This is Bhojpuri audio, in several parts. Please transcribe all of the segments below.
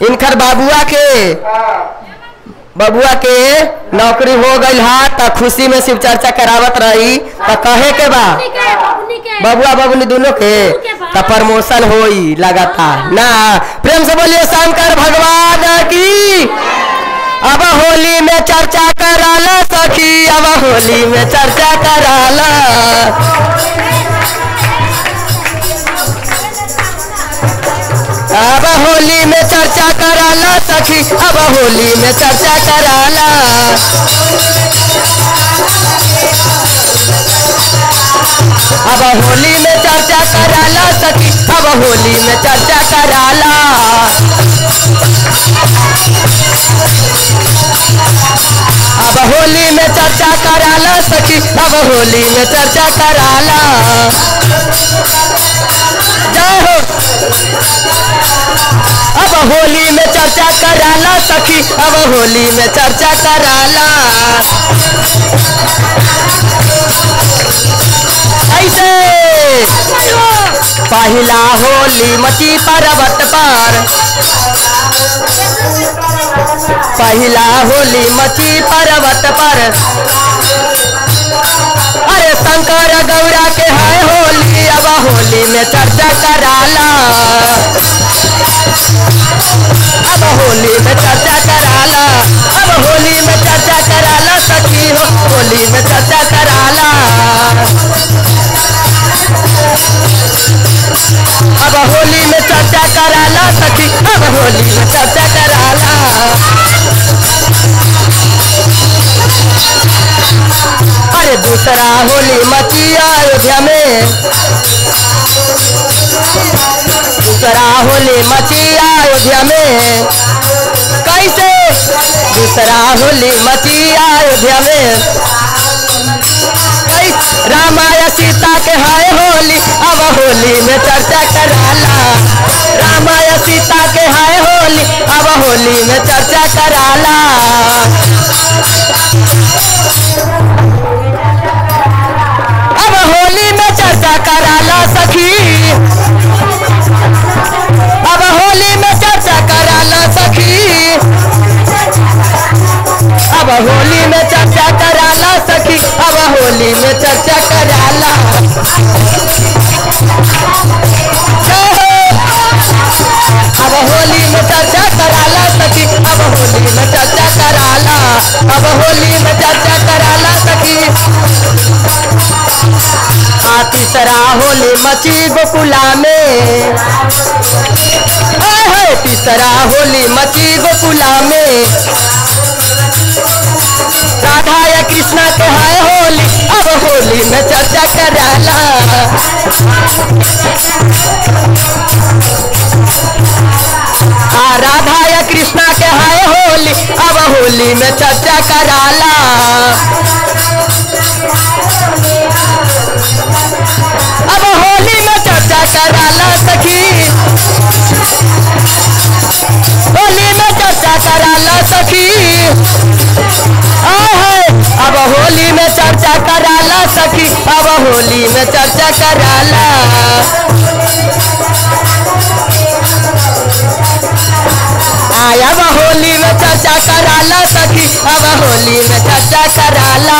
इनकर बबुआ के नौकरी हो गई है तो खुशी में शिव चर्चा करावत रही तो कहे के बा बबुआ बबुनी दोनों के तो प्रमोशन होई लगातार ना। प्रेम से बोलिए शंकर भगवान की। अब होली में चर्चा कराला सखी, अब होली में चर्चा कराला। अब होली में चर्चा कराला सखी, अब होली में चर्चा कराला। अब होली में चर्चा कराला सखी, अब होली में चर्चा कराला। अब होली में चर्चा कराला सखी, अब होली में चर्चा कराला। जय हो। अब होली में चर्चा कराला सखी, अब होली में चर्चा कराला। ऐसे पहला होली मची पर्वत पर, पहला होली मची पर्वत पर। अरे शंकर गौरा के है होली, अब होली में चर्चा कराला। अब होली में चर्चा कराला, अब होली में चर्चा कराला सखी हो, होली में चर्चा कराला। अब होली में चर्चा कराला सखी, अब होली में चर्चा कराला। अरे दूसरा होली मची अयोध्या में, दूसरा होली मची अयोध्या में। कैसे दूसरा होली मची अयोध्या में? रामाया सीता के है होली, अब होली में चर्चा कराला। रामाया सीता के है होली, अब होली में चर्चा कराला। अब होली में चर्चा कराला सखी, अब होली में चर्चा कराला सखी। अब होली में चर्चा कराला सखी, अब होली में चर्चा कराला। अब होली में चर्चा कराला सखी, अब होली में चर्चा कराला। अब होली में चर्चा कराला सखी। तीसरा होली मची गोकुला में, तीसरा होली मची गोकुला में। राधा या कृष्णा के है होली, अब होली में चर्चा कराला। राधा या कृष्णा के है होली, अब होली में चर्चा कराला। अब होली में चर्चा कराला सखी, होली में चर्चा कराला सखी। अब होली में चर्चा कराला सखी, अब होली में चर्चा कराला। अब होली में चर्चा कराला सखी, अब होली में चर्चा कराला।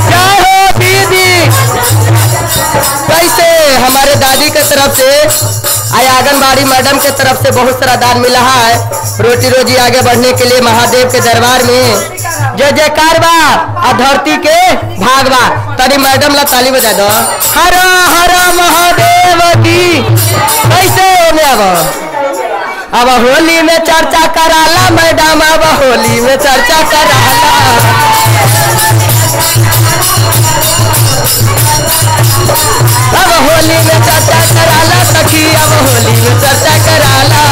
जय हो दीदी। कैसे हमारे दादी के तरफ से आंगनबाड़ी मैडम के तरफ से बहुत सारा दान मिला है रोटी रोजी आगे बढ़ने के लिए। महादेव के दरबार में जय जयकार बा, धरती के भाग बा। तरी मैडम ला ताली बजा दो। हर हर महादेव की। कैसे अब होली में चर्चा कराला मैडम, अब होली में चर्चा कराला। अब होली में चर्चा कराला सखी, अब होली में चर्चा कराला।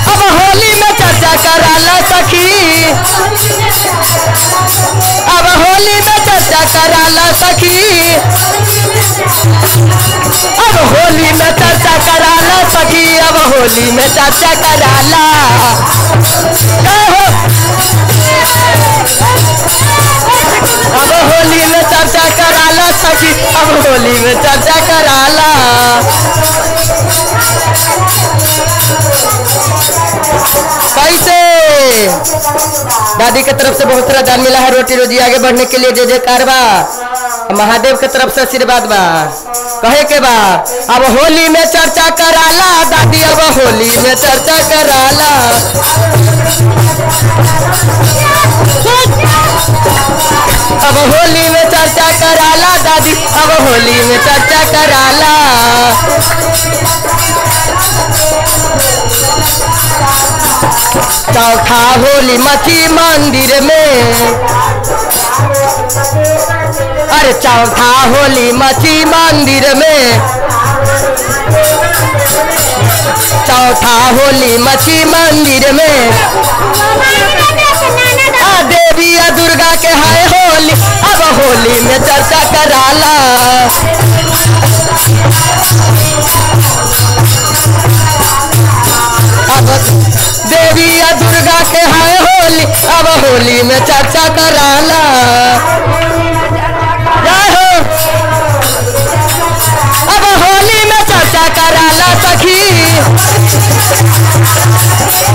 अब होली में चर्चा कराला सखी, अब होली में चर्चा कराला सखी। अब होली में चर्चा कराला सखी, अब होली में चर्चा कराला। अब होली में चर्चा कराला सखी, अब होली में चर्चा कराला। दादी के तरफ से बहुत सारा दान मिला है, रोटी रोजी आगे बढ़ने के लिए जय जयकार बा। महादेव के तरफ से आशीर्वाद बा। कहे के बा अब होली में चर्चा कराला दादी, अब होली में चर्चा कराला। अब होली में चर्चा कराला दादी, अब होली में चर्चा कराला। चौथा होली मची मंदिर में, अरे चौथा होली मची मंदिर में, चौथा होली मची मंदिर में। देवी या दुर्गा के हाय होली, अब होली में चर्चा कराला। अब देवी या दुर्गा के हाय होली, अब होली में चर्चा कराला। जय हो। अब होली में चर्चा कराला सखी,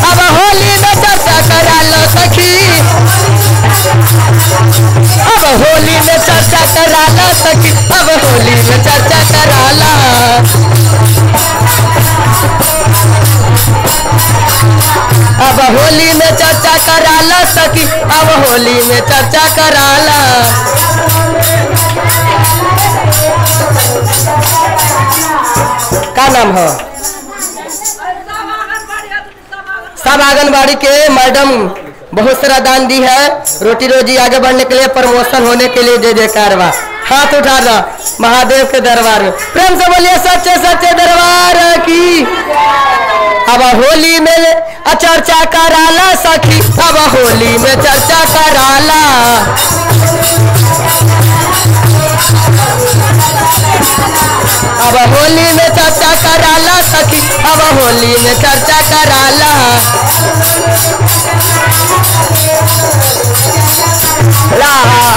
अब होली में चर्चा कराला सखी, अब होली में चर्चा कराला सखी, अब होली में चर्चा कराला। अब होली में चर्चा कराला सखी, अब होली में चर्चा कराला। का नाम हो? सब आंगनबाड़ी के मैडम बहुत सारा दान दी है, रोटी रोजी आगे बढ़ने के लिए, प्रमोशन होने के लिए जय जयकार बा। हाथ उठा दो महादेव के दरबार में, प्रेम से बोलिए सच्चे सच्चे दरबार की। अब होली में चर्चा कराला सखी, अब होली में चर्चा कराला। अब होली में चर्चा कराला सखी, अब होली में चर्चा कराला।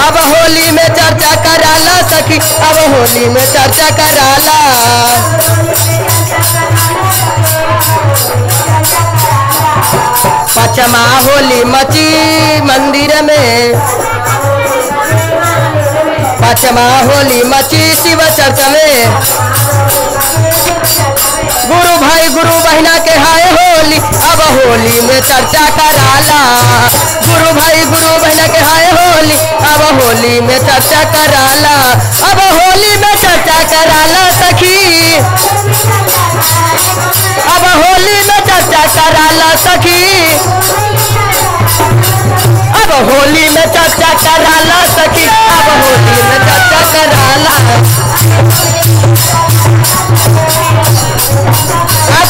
अब होली में चर्चा कराला सखी, अब होली में चर्चा कराला। पचमा होली मची मंदिर में, पचमा होली मची शिव चर्च में। गुरु भाई गुरु बहना के हाय होली, अब होली में चर्चा कराला। गुरु भाई गुरु बहना के हाय होली, अब होली में चर्चा कराला। अब होली में चर्चा कराला सखी, अब होली में चर्चा कराला सखी, अब होली में चर्चा कराला सखी, अब होली में चर्चा कराला।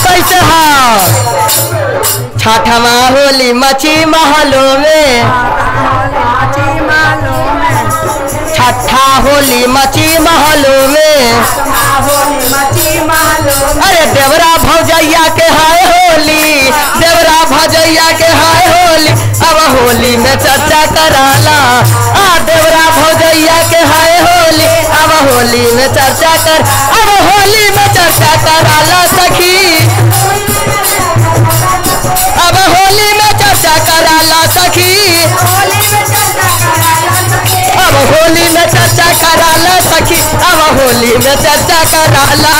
कैसे हाँ? छठवा होली मची महलों में, छठा होली मची महलों में। अरे देवरा भौजैया के हाय होली, देवरा भौजैया के हाय होली, अब होली में चर्चा कराला। देवरा भौजैया के हाय होली, अब होली में चर्चा कर, अब होली में चर्चा कराला सखी, अब होली में चर्चा कराला सखी, अब होली में चर्चा कराला सखी, अब होली में चर्चा कराला।